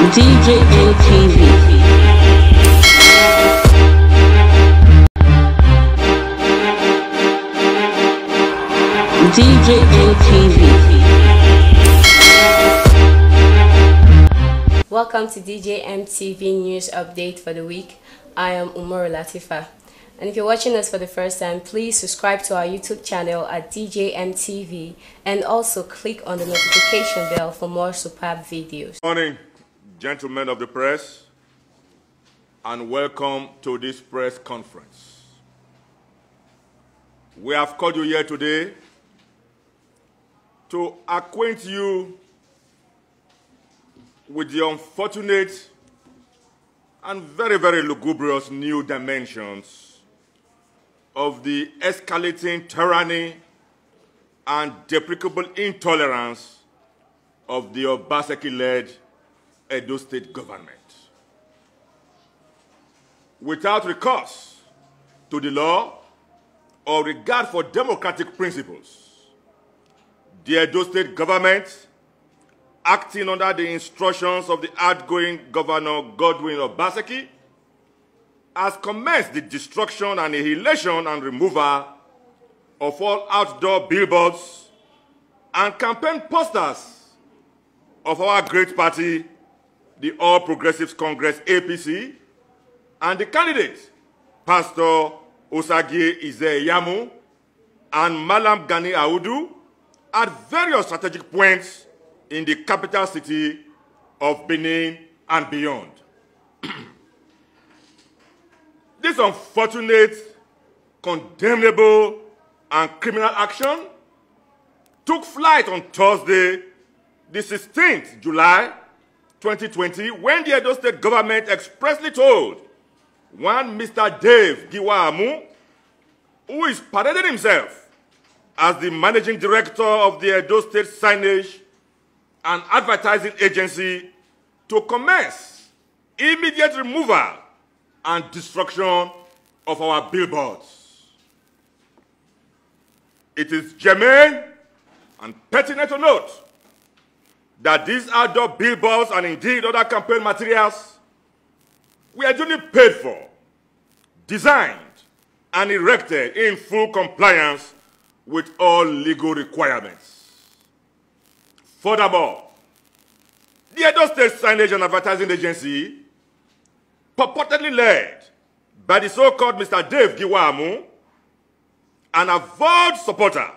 DJ TV. Welcome to DJ MTV News Update for the week. I am Umaru Latifa. And if you're watching us for the first time, please subscribe to our YouTube channel at DJ MTV and also click on the notification bell for more superb videos. Good morning, gentlemen of the press, and welcome to this press conference. We have called you here today to acquaint you with the unfortunate and very, very lugubrious new dimensions of the escalating tyranny and deprecable intolerance of the Obaseki-led Edo State government. Without recourse to the law or regard for democratic principles, the Edo State government, acting under the instructions of the outgoing Governor Godwin Obaseki, has commenced the destruction and annihilation and removal of all outdoor billboards and campaign posters of our great party, the All Progressives Congress APC, and the candidate, Pastor Osage Ize-Iyamu and Malam Gani Audu, at various strategic points in the capital city of Benin and beyond. This unfortunate, condemnable, and criminal action took flight on Thursday, the 16th July 2020, when the Edo State government expressly told one Mr. Dave Giwamu, who is parading himself as the managing director of the Edo State Signage and Advertising Agency, to commence immediate removal and destruction of our billboards. It is germane and pertinent to note that these outdoor billboards and indeed other campaign materials were duly paid for, designed, and erected in full compliance with all legal requirements. Furthermore, the Edo State Signage and Advertising Agency, purportedly led by the so-called Mr. Dave Giwamu, an avowed supporter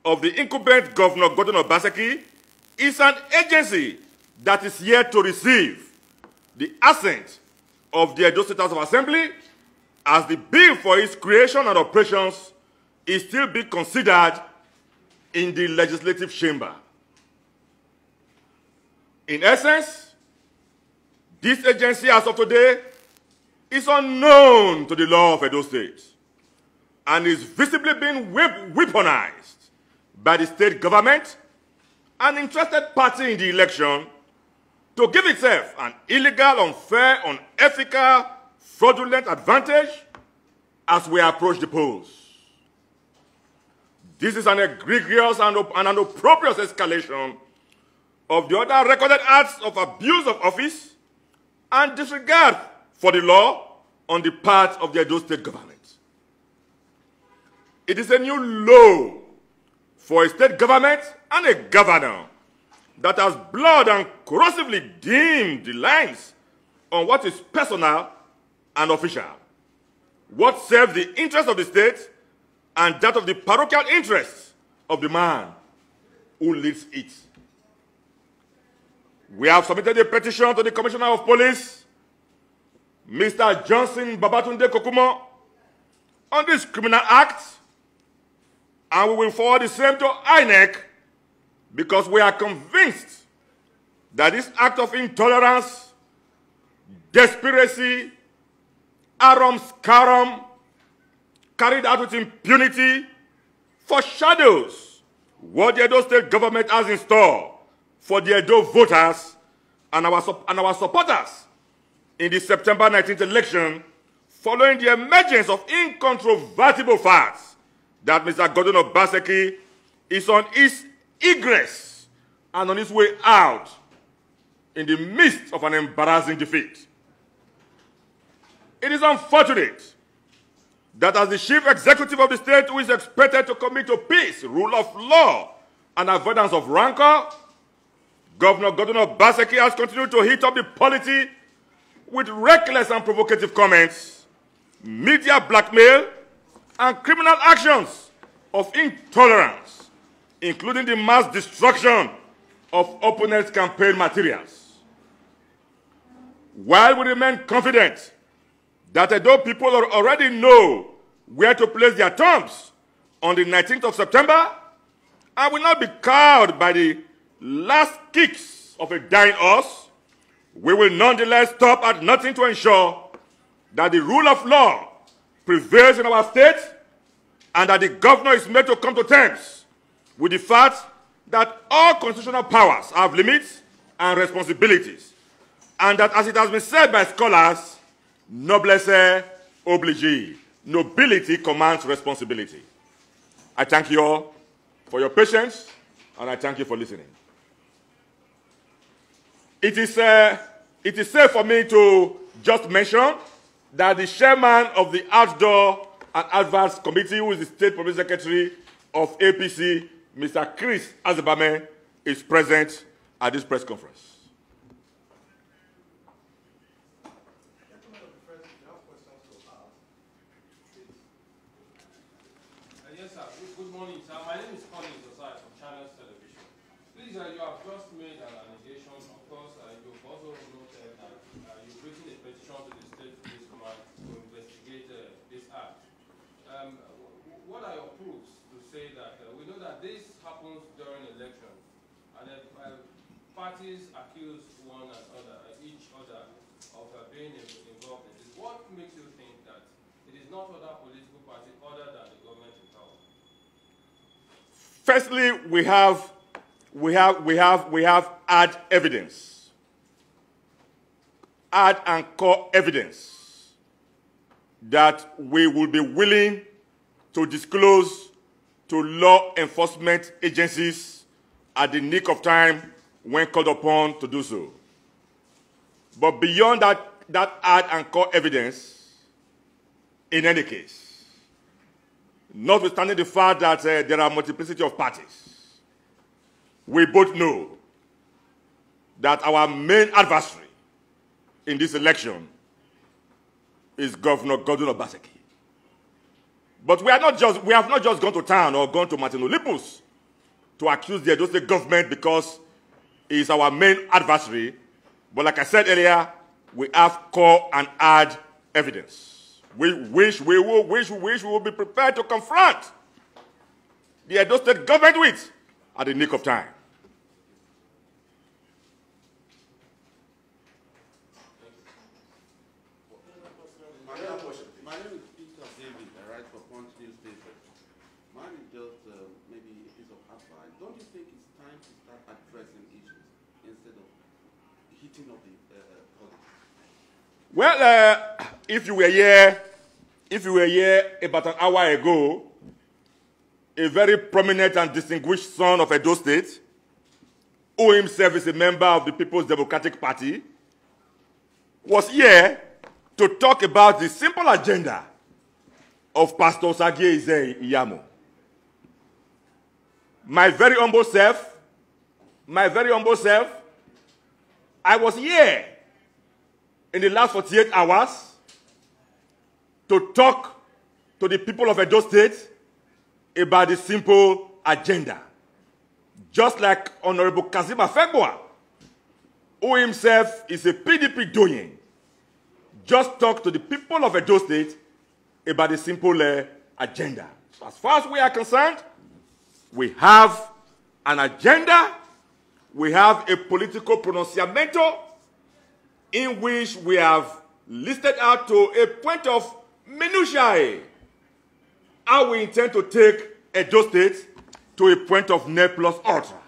of the incumbent Governor Godwin Obaseki, is an agency that is yet to receive the assent of the Edo State House of Assembly, as the bill for its creation and operations is still being considered in the legislative chamber. In essence, this agency as of today is unknown to the law of Edo State and is visibly being weaponized by the state government, an interested party in the election, to give itself an illegal, unfair, unethical, fraudulent advantage as we approach the polls. This is an egregious and an opprobrious escalation of the other recorded acts of abuse of office and disregard for the law on the part of the Edo State government. It is a new low for a state government and a governor that has blood and corrosively dimmed the lines on what is personal and official, what serves the interest of the state and that of the parochial interests of the man who leads it. We have submitted a petition to the Commissioner of Police, Mr. Johnson Babatunde Kokumo, on this criminal act, and we will forward the same to INEC because we are convinced that this act of intolerance, desperacy, arum scarum, carried out with impunity, foreshadows what the Edo State government has in store for the Edo voters and our supporters in the September 19th election, following the emergence of incontrovertible facts that Mr. Godwin Obaseki is on his egress and on his way out in the midst of an embarrassing defeat. It is unfortunate that as the chief executive of the state who is expected to commit to peace, rule of law, and avoidance of rancor, Governor Obaseki has continued to heat up the polity with reckless and provocative comments, media blackmail, and criminal actions of intolerance, including the mass destruction of opponents' campaign materials. While we remain confident that although people already know where to place their thumbs on the 19th of September, and will not be cowed by the last kicks of a dying horse, we will nonetheless stop at nothing to ensure that the rule of law prevails in our state and that the governor is made to come to terms with the fact that all constitutional powers have limits and responsibilities, and that, as it has been said by scholars, noblesse oblige, nobility commands responsibility. I thank you all for your patience, and I thank you for listening. It is safe for me to just mention that the chairman of the Outdoor and Advance Committee, who is the State Public Secretary of APC, Mr. Chris Azebame, is present at this press conference. Yes, sir. Good morning, sir. My name is from Channels Television. Please, you have just made an allegation. Of course, you've also noted that you've written a petition to the State Police Command to investigate this act. What are your proofs to say that we know that this happens during election, and parties accuse one another, each other, of being involved in this? What makes you think that it is not other political parties other than the government in power? Firstly, we have add evidence, add and core evidence that we will be willing to disclose to law enforcement agencies at the nick of time when called upon to do so. But beyond that add and core evidence, in any case, notwithstanding the fact that there are multiplicity of parties, we both know that our main adversary in this election is Governor Obaseki. But we have not just gone to town or gone to Martin Olympus to accuse the Edo State government because he is our main adversary. But like I said earlier, we have core and add evidence. We will be prepared to confront the Edo State government with at the nick of time. My name is Peter David. I write for Punch newspaper. Mine is just maybe a piece of advice. Don't you think it's time to start addressing issues instead of heating up the politics? Well, if you were here about an hour ago, a very prominent and distinguished son of Edo State, who himself is a member of the People's Democratic Party, was here to talk about the simple agenda of Pastor Ize-Iyamu. My very humble self, I was here in the last 48 hours to talk to the people of Edo State about the simple agenda. Just like Honorable Kazim Afegboa, who himself is a PDP doyen, just talk to the people of Edo State about the simple agenda. So as far as we are concerned, we have an agenda, we have a political pronunciamento in which we have listed out to a point of minutiae how we intend to take Edo State to a point of ne plus ultra.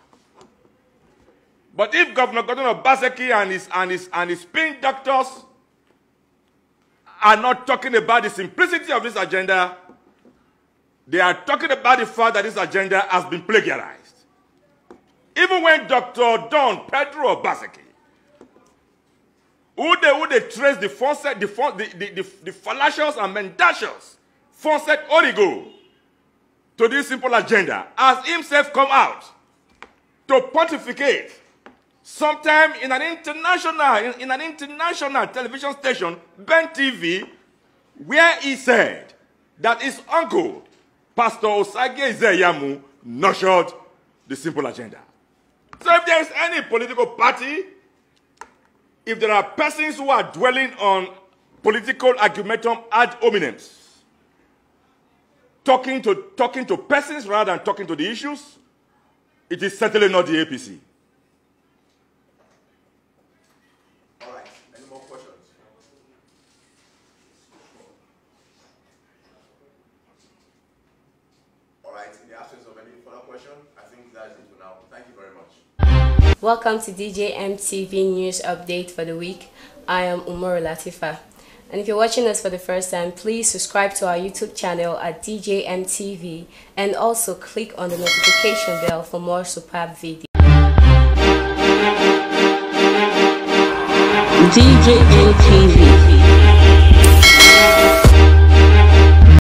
But if Governor Obaseki and his spin doctors are not talking about the simplicity of this agenda, they are talking about the fact that this agenda has been plagiarized. Even when Dr. Don Pedro Obaseki Who they trace the fallacious and mendacious Fonset Origo to this simple agenda, as himself come out to pontificate sometime in an international television station, Ben TV, where he said that his uncle, Pastor Ize-Iyamu, nurtured the simple agenda. So if there is any political party, if there are persons who are dwelling on political argumentum ad hominem, talking to persons rather than talking to the issues, it is certainly not the APC. All right. Any more questions? All right. In the absence of any further question, I think that's it for now. Thank you very much. Welcome to DJ MTV News Update for the week. I am Umaru Latifa. And if you're watching us for the first time, please subscribe to our YouTube channel at DJ MTV and also click on the notification bell for more superb videos. DJ MTV.